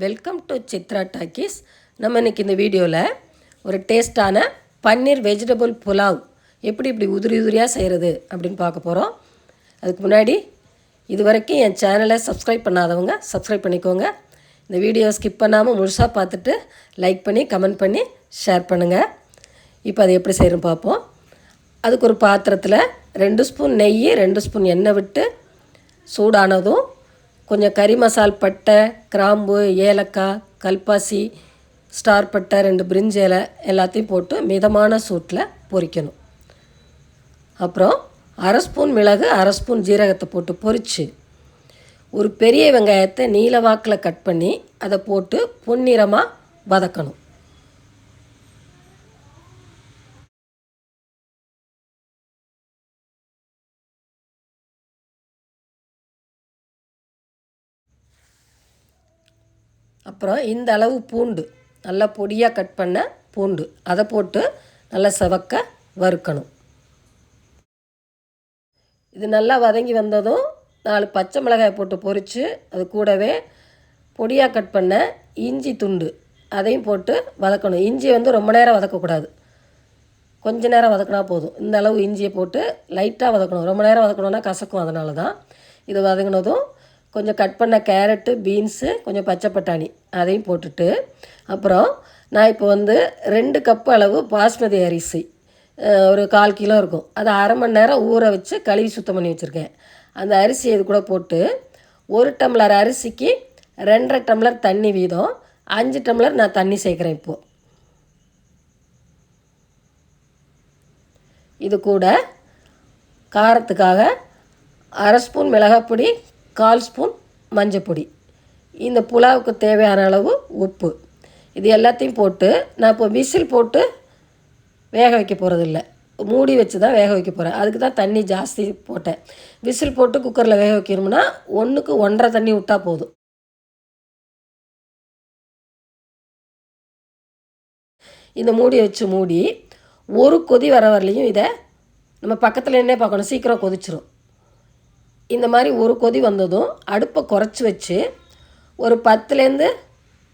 Welcome to Chitra talkies. நம்ம இன்றைக்கி இந்த வீடியோவில் ஒரு டேஸ்ட்டான பன்னீர் வெஜிடபிள் புலாவ் எப்படி உதிரி உதிரியாக செய்கிறது அப்படின்னு பார்க்க போகிறோம். அதுக்கு முன்னாடி இது வரைக்கும் என் சேனலை சப்ஸ்கிரைப் பண்ணாதவங்க சப்ஸ்கிரைப் பண்ணிக்கோங்க. இந்த வீடியோ ஸ்கிப் பண்ணாமல் முழுசாக பார்த்துட்டு லைக் பண்ணி கமெண்ட் பண்ணி ஷேர் பண்ணுங்கள். இப்போ அதை எப்படி செய்கிறோன்னு பார்ப்போம். அதுக்கு ஒரு பாத்திரத்தில் 2 ஸ்பூன் நெய் 2 ஸ்பூன் எண்ணெய் விட்டு சூடானதும் கொஞ்சம் கறி மசால் பட்டை, கிராம்பு, ஏலக்காய், கல்பாசி, ஸ்டார் பட்டை, 2 பிரிஞ்சி இலை எல்லாத்தையும் போட்டு மிதமான சூட்டில் பொரிக்கணும். அப்புறம் 1/2 ஸ்பூன் மிளகு 1/2 ஸ்பூன் ஜீரகத்தை போட்டு பொரித்து ஒரு பெரிய வெங்காயத்தை நீல வாக்கில் கட் பண்ணி அதை போட்டு பொன்னிறமாக வதக்கணும். அப்புறம் இந்த அளவு பூண்டு, நல்லா பொடியாக கட் பண்ண பூண்டு, அதை போட்டு நல்லா செவக்க வறுக்கணும். இது நல்லா வதங்கி வந்ததும் 4 பச்சை மிளகாய் போட்டு பொரித்து அது கூடவே பொடியாக கட் பண்ண இஞ்சி துண்டு அதையும் போட்டு வதக்கணும். இஞ்சி ரொம்ப நேரம் வதக்கக்கூடாது, கொஞ்ச நேரம் வதக்கினா போதும். இந்த அளவு இஞ்சியை போட்டு லைட்டாக வதக்கணும். ரொம்ப நேரம் வதக்கணுன்னா கசக்கும். அதனால தான் இது வதங்கினதும் கொஞ்சம் கட் பண்ண கேரட்டு, பீன்ஸு, கொஞ்சம் பச்சை பட்டாணி அதையும் போட்டுட்டு, அப்புறம் நான் இப்போ 2 கப்பு அளவு பாஸ்மதி அரிசி, ஒரு 1/4 கிலோ இருக்கும், அதை அரை மணி நேரம் ஊற வச்சு கழுவி சுத்தம் பண்ணி வச்சுருக்கேன். அந்த அரிசி இது கூட போட்டு 1 டம்ளர் அரிசிக்கு 2.5 டம்ளர் தண்ணி வீதம் 5 டம்ளர் நான் தண்ணி சேர்க்குறேன். இப்போது இது கூட காரத்துக்காக 1/2 ஸ்பூன் மிளகாய் பொடி, 1/4 ஸ்பூன் மஞ்சப்பொடி, இந்த புலாவுக்கு தேவையான அளவு உப்பு, இது எல்லாத்தையும் போட்டு நான் இப்போ விசில் போட்டு வேக வைக்க போகிறதில்ல, மூடி வச்சு தான் வேக வைக்க போகிறேன். அதுக்கு தான் தண்ணி ஜாஸ்தி போட்டேன். விசில் போட்டு குக்கரில் வேக வைக்கணும்னா 1க்கு 1.5 தண்ணி விட்டால் போதும். இந்த மூடி வச்சு மூடி ஒரு கொதி வர வரலையும் இதை நம்ம பக்கத்தில் என்ன பார்க்கணும், சீக்கிரம் கொதிச்சிரும். இந்த மாதிரி ஒரு கொதி வந்ததும் அடுப்பை குறைச்சி வச்சு ஒரு 10லேருந்து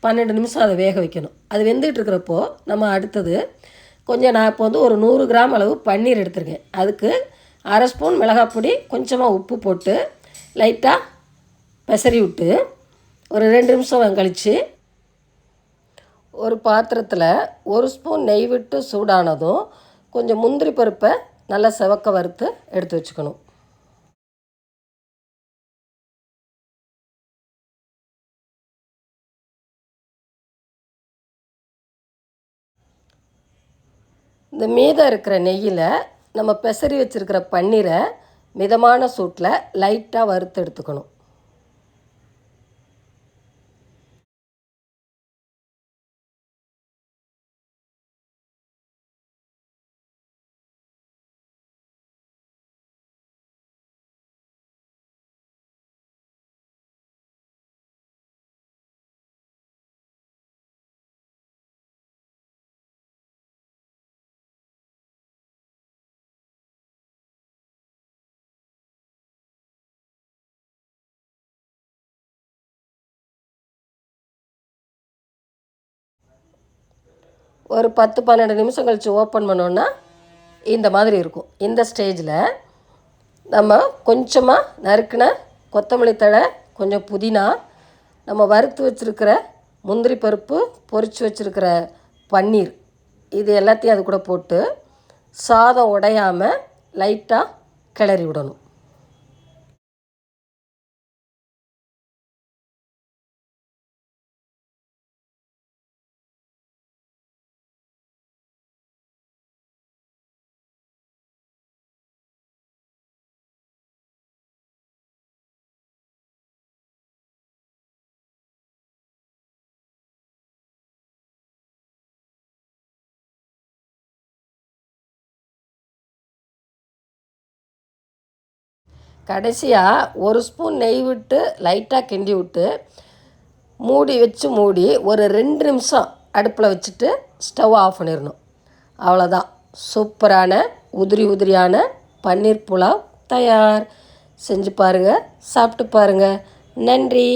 12 நிமிஷம் அதை வேக வைக்கணும். அது வெந்துகிட்டு இருக்கிறப்போ நம்ம அடுத்தது கொஞ்சம் நான் இப்போ ஒரு 100 கிராம் அளவு பன்னீர் எடுத்துருக்கேன். அதுக்கு 1/2 ஸ்பூன் மிளகாய் பொடி, கொஞ்சமாக உப்பு போட்டு லைட்டாக பெசரி விட்டு ஒரு 2 நிமிஷம் கழித்து ஒரு பாத்திரத்தில் 1 ஸ்பூன் நெய் விட்டு சூடானதும் கொஞ்சம் முந்திரி பருப்பை நல்லா செவக்க வறுத்து எடுத்து வச்சுக்கணும். இந்த மீதம் இருக்கிற நெய்யில் நம்ம பெசரி வச்சுருக்கிற பன்னீரை மிதமான சூட்டில் லைட்டாக வறுத்து எடுத்துக்கணும். ஒரு 10-12 நிமிஷம் கழித்து ஓப்பன் பண்ணோன்னா இந்த மாதிரி இருக்கும். இந்த ஸ்டேஜில் நம்ம கொஞ்சமாக நறுக்கின கொத்தமல்லி தழை, கொஞ்சம் புதினா, நம்ம வறுத்து வச்சுருக்கிற முந்திரி பருப்பு, பொரித்து வச்சுருக்கிற பன்னீர், இது எல்லாத்தையும் அது கூட போட்டு சாதம் உடையாமல் லைட்டாக கிளறி விடணும். கடைசியாக 1 ஸ்பூன் நெய் விட்டு லைட்டாக கிண்டி விட்டு மூடி ஒரு 2 நிமிஷம் அடுப்பில் வச்சுட்டு ஸ்டவ் ஆஃப் பண்ணிடணும். அவ்வளோதான், சூப்பரான உதிரியான பன்னீர் புலாவ் தயார். செஞ்சு பாருங்கள், சாப்பிட்டு பாருங்கள். நன்றி.